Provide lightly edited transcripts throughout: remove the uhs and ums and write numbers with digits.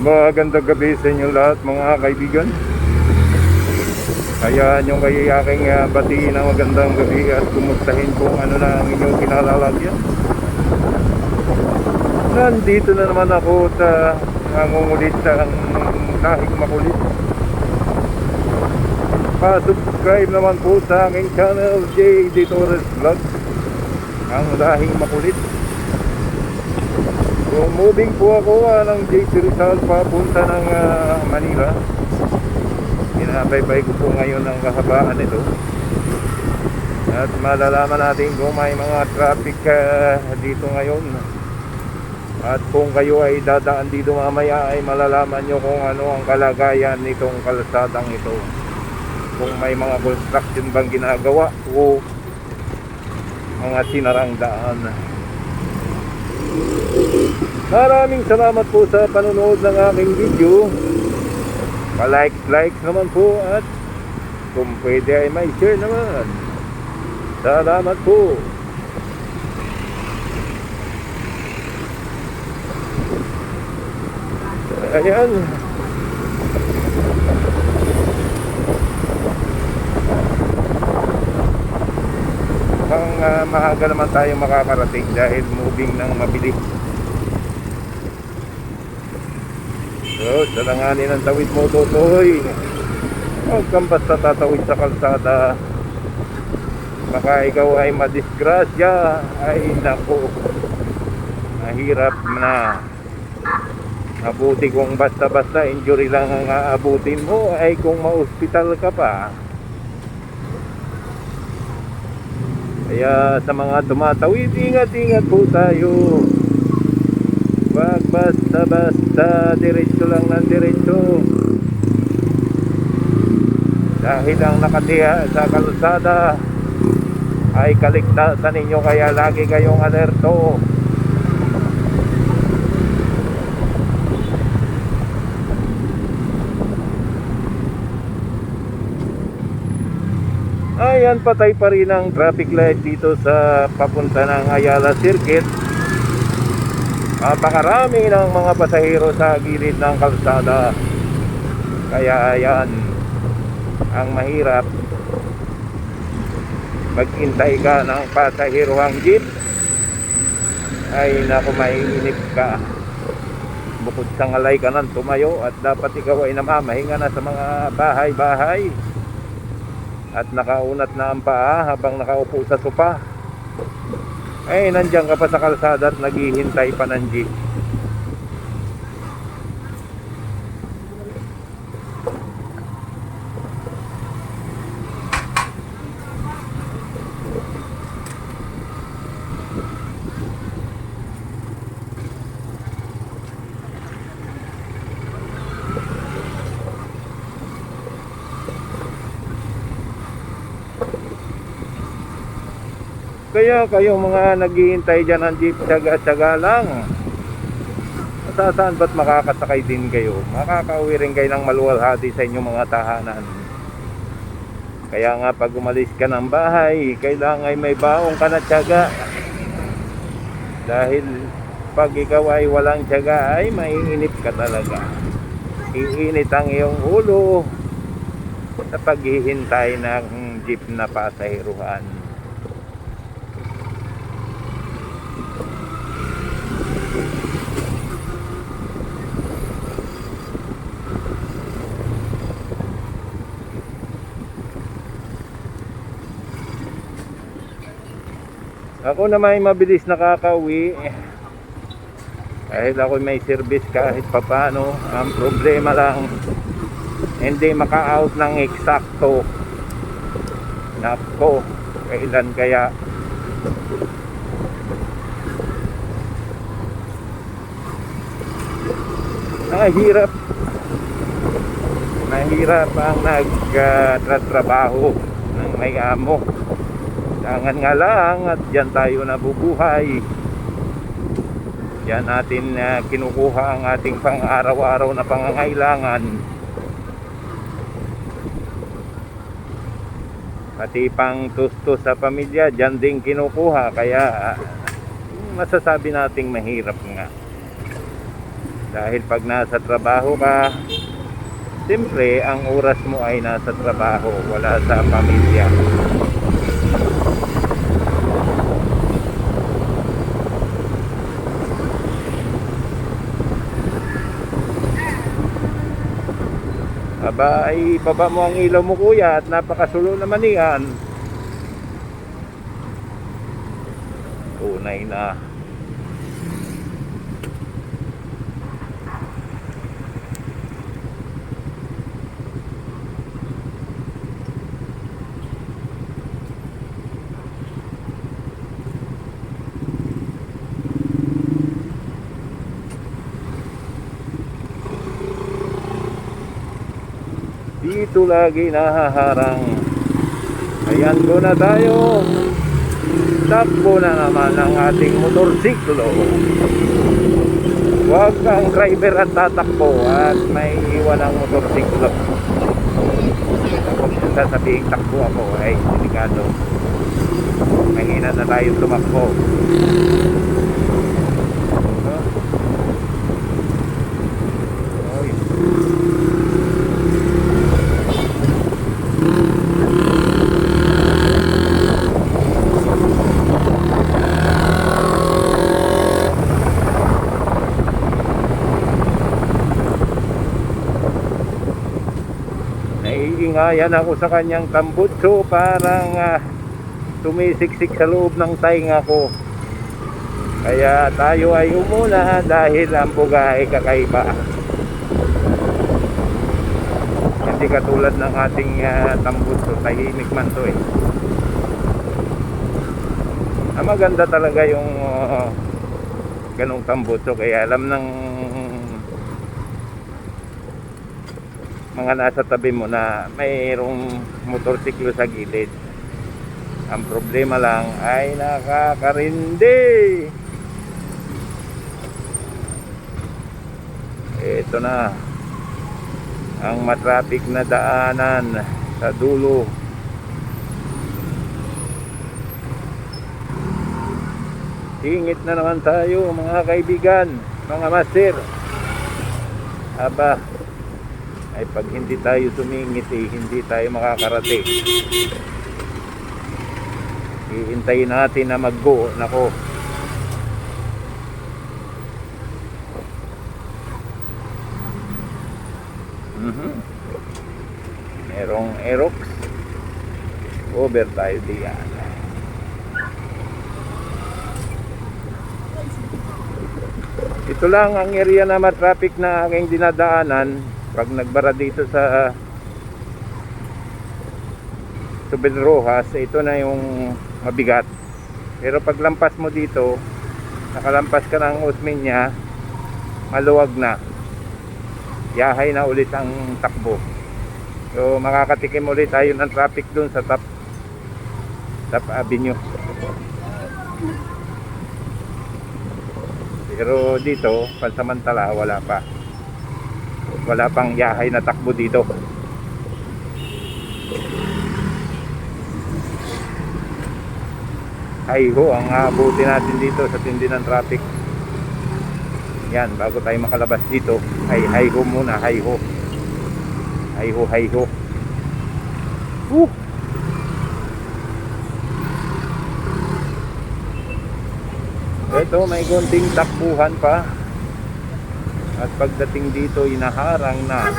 Magandang gabi sa inyo lahat mga kaibigan. Hayaan nyo kayo aking batiin ng magandang gabi at kumustahin kung ano na ang inyong kinalalagyan. Nandito na naman ako sa nangungulit sa lahing makulit. Pa-subscribe naman po sa aking channel, J. D. Torres Vlog, ang lahing makulit. So, moving po ako ng JP Rizal papunta ng Manila. Inabaybay ko po ngayon ang kahabaan nito. At malalaman natin kung may mga traffic dito ngayon. At kung kayo ay dadaan dito mamaya ay malalaman nyo kung ano ang kalagayan nitong kalsadang ito. Kung may mga construction bang ginagawa o mga sinarang daan. Maraming salamat po sa panonood ng aking video. Pa-like naman po at kung pwede ay may share naman. Salamat po. Ayan. Maaga naman tayo makakarating dahil moving ng mabilis. So, salanganin ang tawid mo, Totoy. Huwag kang basta tatawid sa kalsada. Baka ikaw ay madisgrasya. Ay, naku. Mahirap na. Mabuti kung basta-basta injury lang ang aabutin mo ay kung ma-hospital ka pa. Kaya sa mga tumatawid, ingat-ingat po tayo. Wag basta-basta, diretso lang ng diretso. Dahil ang nakatiya sa kalsada ay kaligtasan ninyo, kaya lagi kayong alerto. Ayan, patay pa rin ang traffic light dito sa papunta ng Ayala Circuit. Napakarami ng mga pasahero sa gilid ng kalsada. Kaya ayan, ang mahirap, maghintay ka ng pasaheroang jeep, ay naku, maiinip ka. Bukod sa ngalay ka ng tumayo at dapat ikaw ay namamahinga na sa mga bahay-bahay at nakaunat na ang paa habang nakaupo sa sopa, ay nandiyan ka pa sa kalsada at naghihintay pa ng jeep. Kaya kayong mga naghihintay dyan ng jeep, tsaga-tsaga lang. Saan ba't makakasakay din kayo? Makakauwi rin kayo ng maluwalhati sa inyong mga tahanan. Kaya nga pag umalis ka ng bahay, kailangan ay may baong ka na tsaga. Dahil pag ikaw ay walang tsaga ay maiinip ka talaga. Iinit ang iyong ulo sa paghihintay ng jeep na pasaheruhan. Ako na may mabilis nakakauwi dahil ako may service kahit papano. Ang problema lang, hindi maka-out ng eksakto. Nako, kailan kaya? Mahirap ang nagtrabaho ng may amo. Kailangan nga lang at diyan tayo nabubuhay. Diyan natin kinukuha ang ating pang-araw-araw na pangangailangan. Pati pang tusto sa pamilya, diyan din kinukuha. Kaya masasabi nating mahirap nga. Dahil pag nasa trabaho ka, siyempre ang oras mo ay nasa trabaho, wala sa pamilya. Aba, ay baba mo ang ilaw mo kuya at napakasulo naman yan. Tunay na. Dito lagi nahaharang. Ayan ko na tayo. Takbo na naman ang ating motorsiklo. Huwag ang driver at tatakbo at may iwan ang motorsiklo. Kung sasabihin takbo ako ay delikado. Mahina na tayo tumakbo. Naiingayan ako sa kanyang tambutso, parang tumisiksik sa loob ng tainga ko. Kaya tayo ay umuna dahil ang buga ay kakaiba. Hindi katulad ng ating tambutso, tahimik man to eh. Maganda talaga yung ganong tambutso, kaya alam ng mga nasa tabi mo na mayroong motorsiklo sa gilid. Ang problema lang ay nakakarindi. Ito na ang matraffic na daanan sa dulo. Singit na naman tayo mga kaibigan, mga master. Aba, ay pag hindi tayo sumingit hindi tayo makakarating. Hihintayin natin na mag-go. Nako, merong Aerox, over tayo diyan. Ito lang ang area na matraffic na aking dinadaanan. Pag nagbara dito sa Tubel Rojas, ito na yung mabigat. Pero pag lampas mo dito, nakalampas ka ng Osmeña, maluwag na. Yahay na ulit ang takbo. So makakatikim ulit tayo ng traffic dun sa Top Avenue. Pero dito, pansamantala, wala pang yahay na takbo dito. Hayho ang abutin natin dito sa tindi ng traffic. Yan, bago tayo makalabas dito ay hayho muna, hayho. Ito, may konting takbuhan pa. At pagdating dito, inaharang na.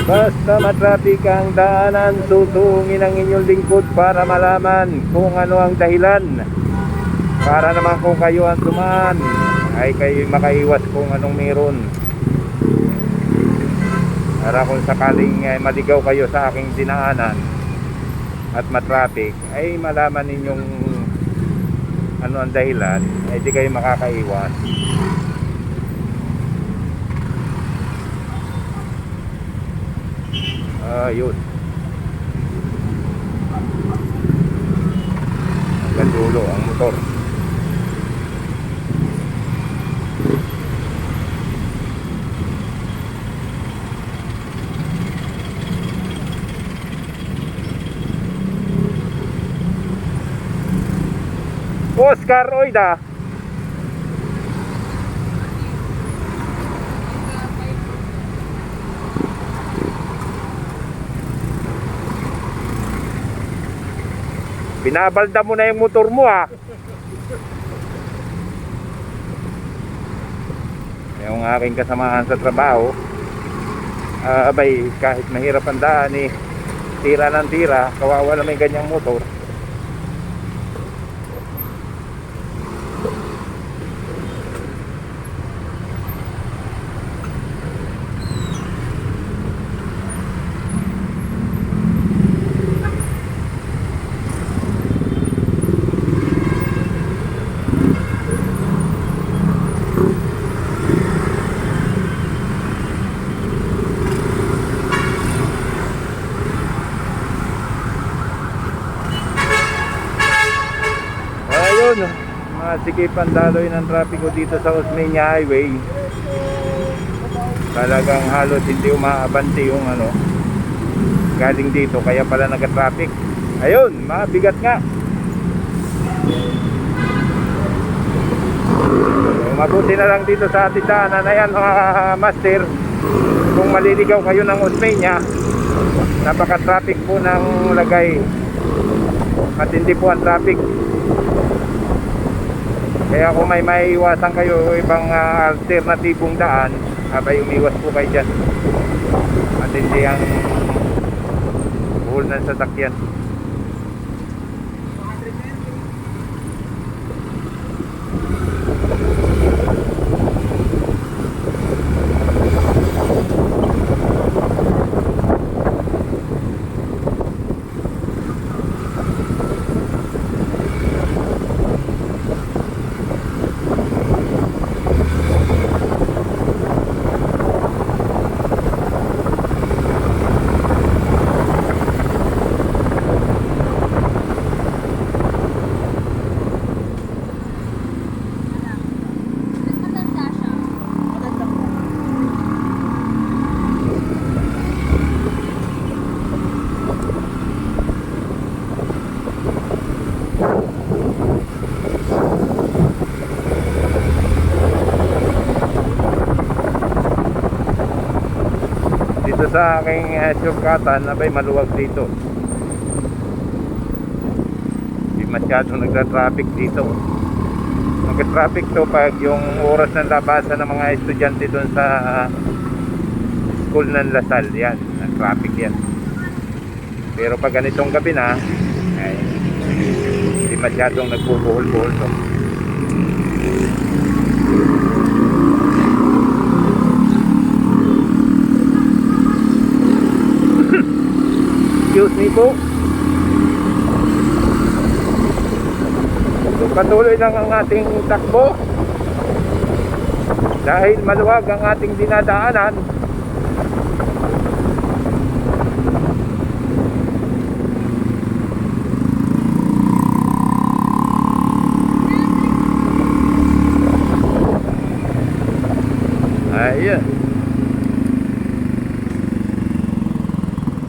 Basta matraffic ang daanan, tutungin ang inyong lingkod para malaman kung ano ang dahilan. Para naman kung kayo ang dumaan, ay kayo makaiwas kung anong meron. Para kung sakaling maligaw kayo sa aking dinaanan at matraffic, ay malaman ninyong ano ang dahilan, ay di kayo makakaiwas. Yun. Hanggang dulo dulo ang motor. Oscar Oida. Binabalda mo na yung motor mo ha. Yung aking kasamahan sa trabaho, abay kahit mahirap ang daan eh, tira ng tira, kawawa naman yung ganyang motor. Ayun, masikipan daloy ng trapiko dito sa Osmeña Highway. Talagang halos hindi umaabante yung galing dito, kaya pala nag-traffic. Ayun, mabigat nga. Mabuti na lang dito sa ating daanan na yan, mga master. Kung maliligaw kayo ng Osmeña, napaka-traffic po ng lagay. Matindi po ang traffic. Kaya kung may maiiwasan kayo ibang alternatibong daan, abay umiwas po kayo dyan. Matindi ang buhol ng sasakyan. Sa aking shortcutan, abay maluwag dito. Hindi masyadong nagtra-traffic dito. Nag-traffic to pag yung oras ng labasan ng mga estudyante doon sa school ng Lasal. Yan, nag-traffic yan. Pero pag ganitong gabi na, ay hindi masyadong nagbubuhol-buhol to. Excuse me po. So, patuloy lang ang ating takbo dahil maluwag ang ating dinadaanan. Ayan,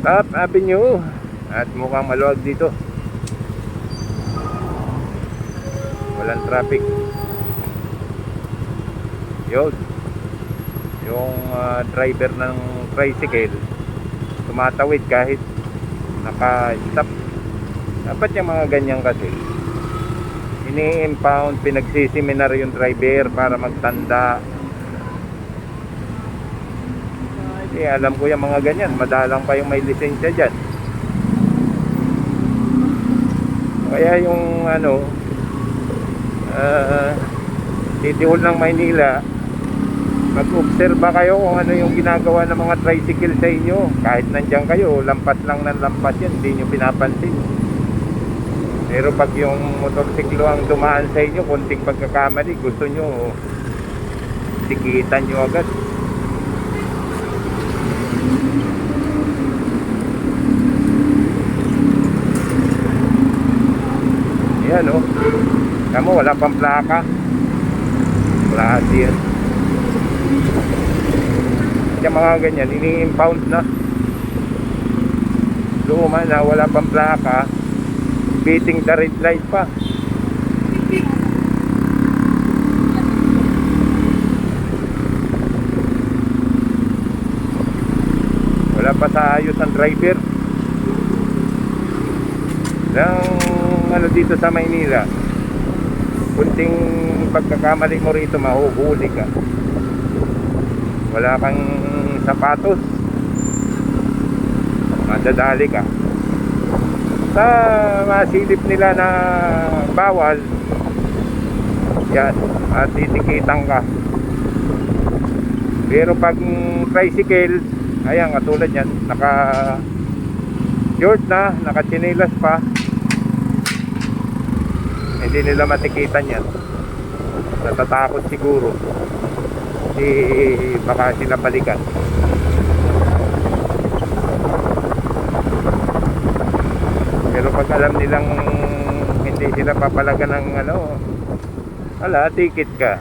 Top Avenue at mukhang maluwag dito, walang traffic. Yun, yung driver ng tricycle tumatawid kahit naka-stop. Dapat yung mga ganyan kasi ini-impound, pinagsiseminar yung driver para magtanda. Alam ko yung mga ganyan, madalang pa yung may lisensya dyan. Kaya yung City Hall ng Maynila, mag-obserba kayo kung ano yung ginagawa ng mga tricycle sa inyo. Kahit nandyan kayo, lampas lang ng lampas yan, hindi nyo pinapansin. Pero pag yung motorsiklo ang dumaan sa inyo, konting pagkakamali, gusto nyo sikitan nyo agad. Yan, oh. Tama, wala pang plaka. Klase yan. Yung mga ganyan, ini-impound na. Luma na, wala pang plaka. Beating the red light pa. Wala pa sa ayos ang driver. Yung ano dito sa Maynila, kunting pagkakamali mo rito, mahuhuli ka. Wala kang sapatos, madadali ka. Sa masilip nila na bawal, yan, at titikitan ka. Pero pag tricycle, ayan, katulad yan, naka short na, naka chinelas pa, hindi nila matikitan yan. Natatakot siguro, baka sila balikan. Pero pag alam nilang hindi sila papalagan ng ano, wala, ticket ka.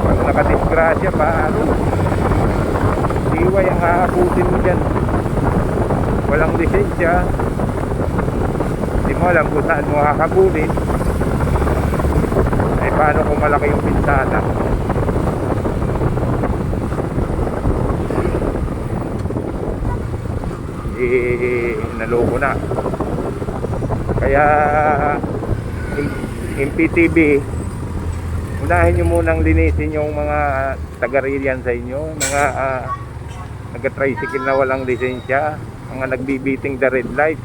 Pag nakadisgrasya pa, diway ang aabutin mo dyan. Walang lisensya, hindi mo alam kung saan mo kakabulin. Ay paano kung malaki yung pinsala? Naloko na. Kaya MPTV, unahin nyo munang linisin yung mga taga-rilyan sa inyo, mga nag-tricycle na walang lisensya, mga nagbibiting the red light.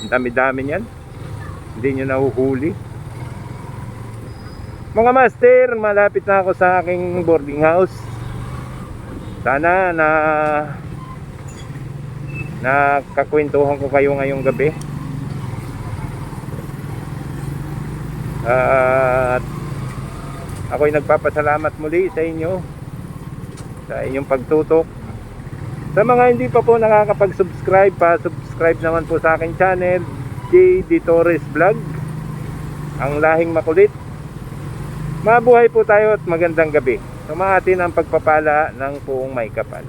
Ang dami-dami niyan, hindi nyo nahuhuli. Mga master, malapit na ako sa aking boarding house. Sana na nakakwentuhan ko kayo ngayong gabi. At ako'y nagpapasalamat muli sa inyo, sa inyong pagtutok. Sa mga hindi pa po nakakapag-subscribe, pa-subscribe naman po sa aking channel, JD Torres Vlog, ang lahing makulit. Mabuhay po tayo at magandang gabi. Sumaatin ang pagpapala ng Puong May Kapal.